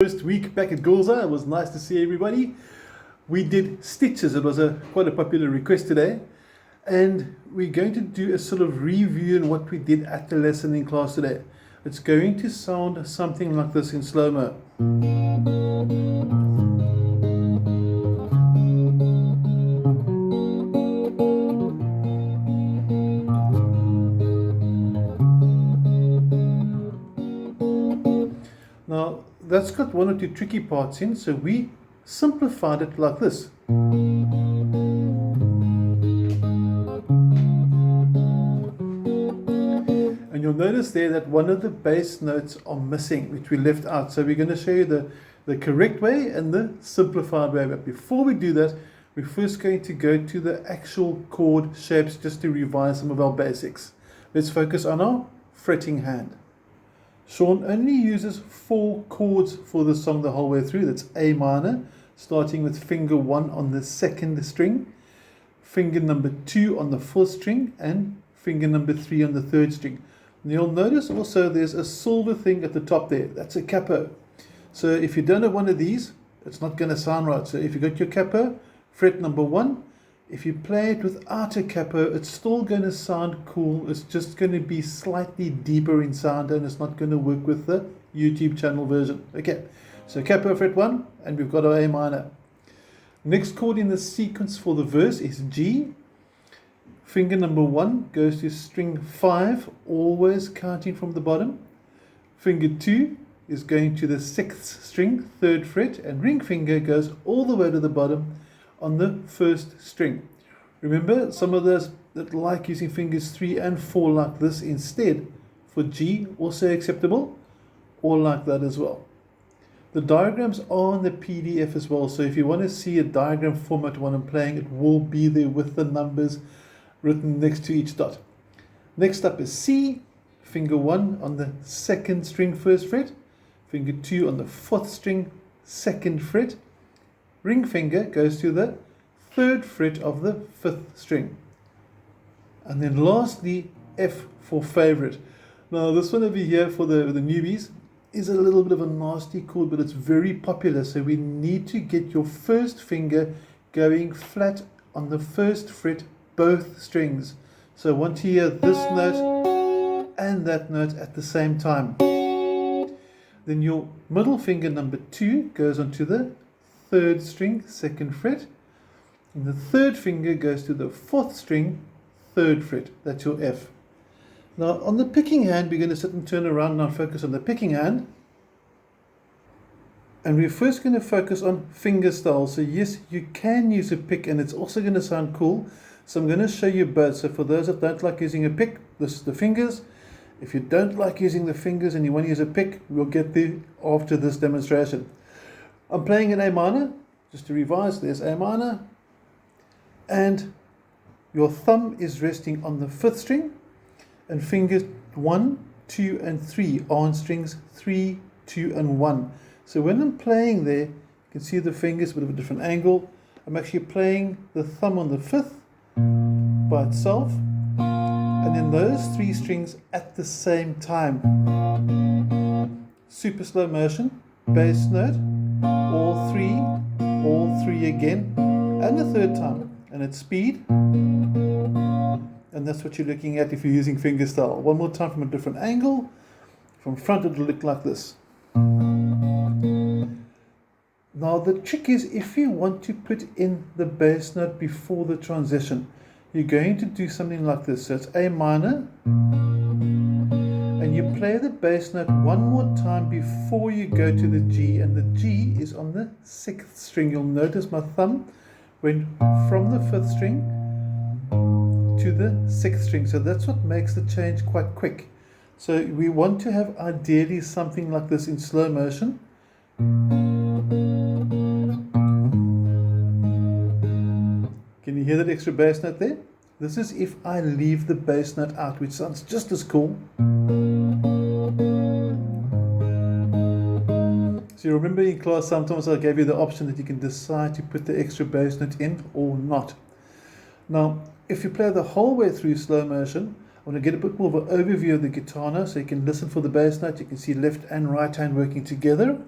First week back at Gulza, it was nice to see everybody. We did stitches. It was quite a popular request today, and we're going to do a sort of review on what we did at the lesson in class today. It's going to sound something like this in slow-mo. Now, that's got one or two tricky parts in, so we simplified it like this. And you'll notice there that one of the bass notes are missing, which we left out. So we're going to show you the correct way and the simplified way. But before we do that, we're first going to go to the actual chord shapes just to revise some of our basics. Let's focus on our fretting hand. Shawn only uses 4 chords for the song the whole way through. That's A minor, starting with finger 1 on the 2nd string, finger number 2 on the 4th string, and finger number 3 on the 3rd string. And you'll notice also there's a silver thing at the top there. That's a capo. So if you don't have one of these, it's not going to sound right. So if you got your capo, fret number 1, if you play it without a capo, it's still going to sound cool. It's just going to be slightly deeper in sound, and it's not going to work with the YouTube channel version. Okay, so capo, fret 1, and we've got our A minor. Next chord in the sequence for the verse is G. Finger number 1 goes to string 5, always counting from the bottom. Finger 2 is going to the 6th string, 3rd fret, and ring finger goes all the way to the bottom on the 1st string. Remember, some of those that like using fingers 3 and 4 like this instead for G, also acceptable, or like that as well. The diagrams are on the PDF as well, so if you want to see a diagram format when I'm playing, it will be there with the numbers written next to each dot. Next up is C, finger 1 on the 2nd string, 1st fret, finger 2 on the 4th string, 2nd fret, ring finger goes to the 3rd fret of the 5th string. And then lastly, F for favorite. Now this one over here for the newbies is a little bit of a nasty chord, but it's very popular. So we need to get your first finger going flat on the 1st fret, both strings. So I want to hear this note and that note at the same time. Then your middle finger number 2 goes onto the 3rd string, 2nd fret, and the 3rd finger goes to the 4th string, 3rd fret. That's your F. Now on the picking hand, we're going to sit and turn around and focus on the picking hand, and we're first going to focus on finger style. So yes, you can use a pick, and it's also going to sound cool. So I'm going to show you both. So for those that don't like using a pick, this is the fingers. If you don't like using the fingers and you want to use a pick, we'll get there after this demonstration. I'm playing an A minor, just to revise, there's A minor, and your thumb is resting on the 5th string, and fingers 1, 2, and 3 are on strings 3, 2, and 1. So when I'm playing there, you can see the fingers, a bit of a different angle. I'm actually playing the thumb on the 5th by itself, and then those 3 strings at the same time. Super slow motion, bass note, all three again, and the 3rd time, and it's speed, and that's what you're looking at if you're using fingerstyle. One more time from a different angle. From front it'll look like this. Now the trick is, if you want to put in the bass note before the transition, you're going to do something like this. So it's A minor, and you play the bass note one more time before you go to the G, and the G is on the 6th string. You'll notice my thumb went from the 5th string to the 6th string, so that's what makes the change quite quick. So we want to have ideally something like this in slow motion. Can you hear that extra bass note there? This is if I leave the bass note out, which sounds just as cool. So you remember in class sometimes I gave you the option that you can decide to put the extra bass note in or not. Now if you play the whole way through slow motion, I want to get a bit more of an overview of the guitar now, so you can listen for the bass note. You can see left and right hand working together.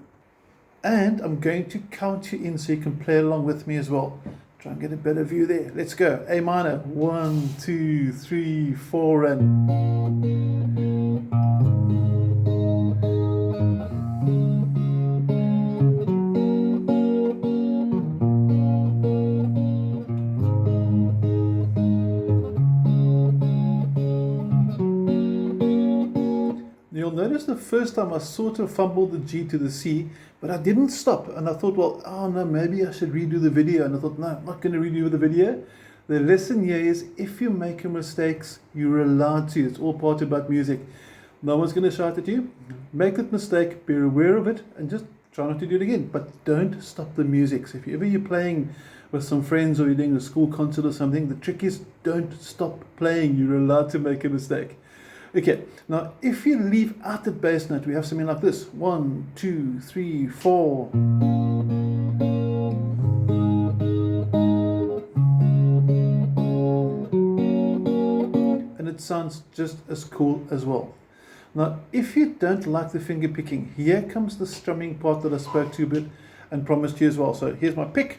And I'm going to count you in so you can play along with me as well. Try and get a better view there. Let's go. A minor. 1, 2, 3, 4, and... You'll notice the first time I sort of fumbled the G to the C, but I didn't stop. And I thought, well, oh no, maybe I should redo the video. And I thought, no, I'm not going to redo the video. The lesson here is if you make mistakes, you're allowed to. It's all part about music. No one's going to shout at you. Make that mistake, be aware of it, and just try not to do it again. But don't stop the music. So if ever you're playing with some friends or you're doing a school concert or something, the trick is don't stop playing. You're allowed to make a mistake. Okay, now if you leave out the bass note, we have something like this. 1, 2, 3, 4. And it sounds just as cool as well. Now, if you don't like the finger picking, here comes the strumming part that I spoke to you a bit and promised you as well. So here's my pick.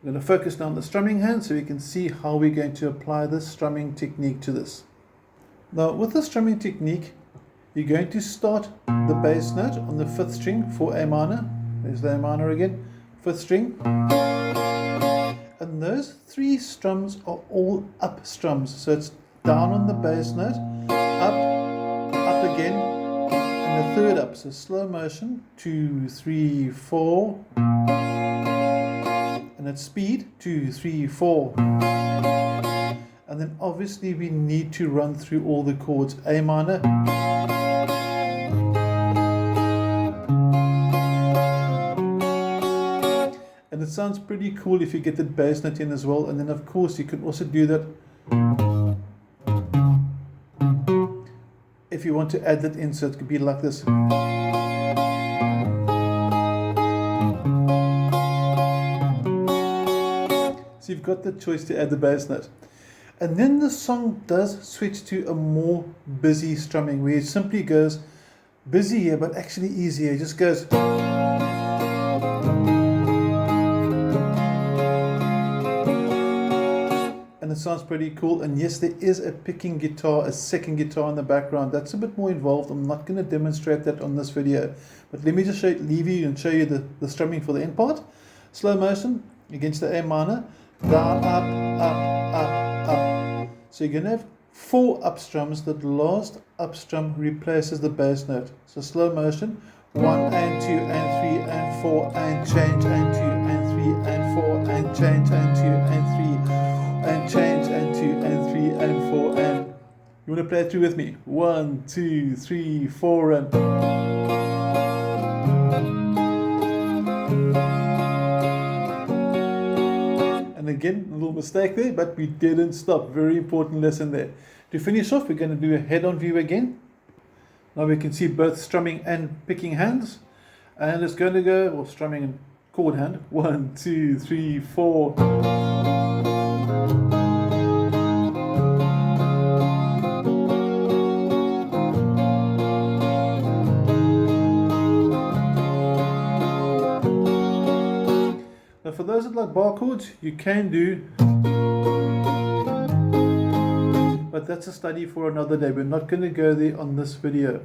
I'm going to focus down the strumming hand so you can see how we're going to apply this strumming technique to this. Now, with the strumming technique, you're going to start the bass note on the 5th string for A minor. There's the A minor again, 5th string. And those 3 strums are all up strums. So it's down on the bass note, up again, and the 3rd up. So slow motion, 2, 3, 4. And at speed, 2, 3, 4. And then obviously we need to run through all the chords. A minor, and it sounds pretty cool if you get the bass note in as well. And then of course you can also do that if you want to add that in, so it could be like this. So you've got the choice to add the bass note. And then the song does switch to a more busy strumming, where it simply goes busy here, but actually easier. It just goes. And it sounds pretty cool. And yes, there is a picking guitar, a second guitar in the background. That's a bit more involved. I'm not going to demonstrate that on this video. But let me just leave you and show you the strumming for the end part. Slow motion against the A minor. Down, up. So you're going to have 4 up strums. That last up strum replaces the bass note. So slow motion, 1 and 2 and 3 and 4 and change and 2 and 3 and 4 and change and 2 and 3 and change and 2 and 3 and 4 and... You want to play it through with me? 1, 2, 3, 4 and... Again, a little mistake there, but we didn't stop. Very important lesson there. To finish off, we're going to do a head-on view again. Now we can see both strumming and picking hands. And it's going to go, well, strumming and chord hand. 1, 2, 3, 4. Now for those that like bar chords, you can do, but that's a study for another day. We're not going to go there on this video.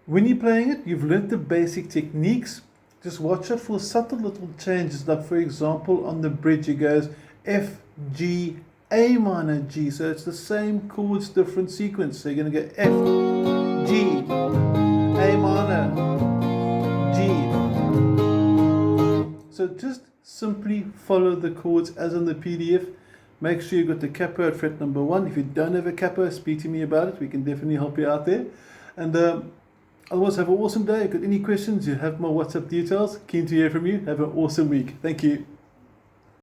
When you're playing it, you've learned the basic techniques. Just watch out for subtle little changes. Like for example, on the bridge it goes F, G, A minor, G. So it's the same chords, different sequence. So you're going to go F, G, A minor, G. So just simply follow the chords as on the PDF. Make sure you've got the capo at fret number 1. If you don't have a capo, speak to me about it. We can definitely help you out there. And otherwise, have an awesome day. If you've got any questions, you have my WhatsApp details. Keen to hear from you. Have an awesome week. Thank you.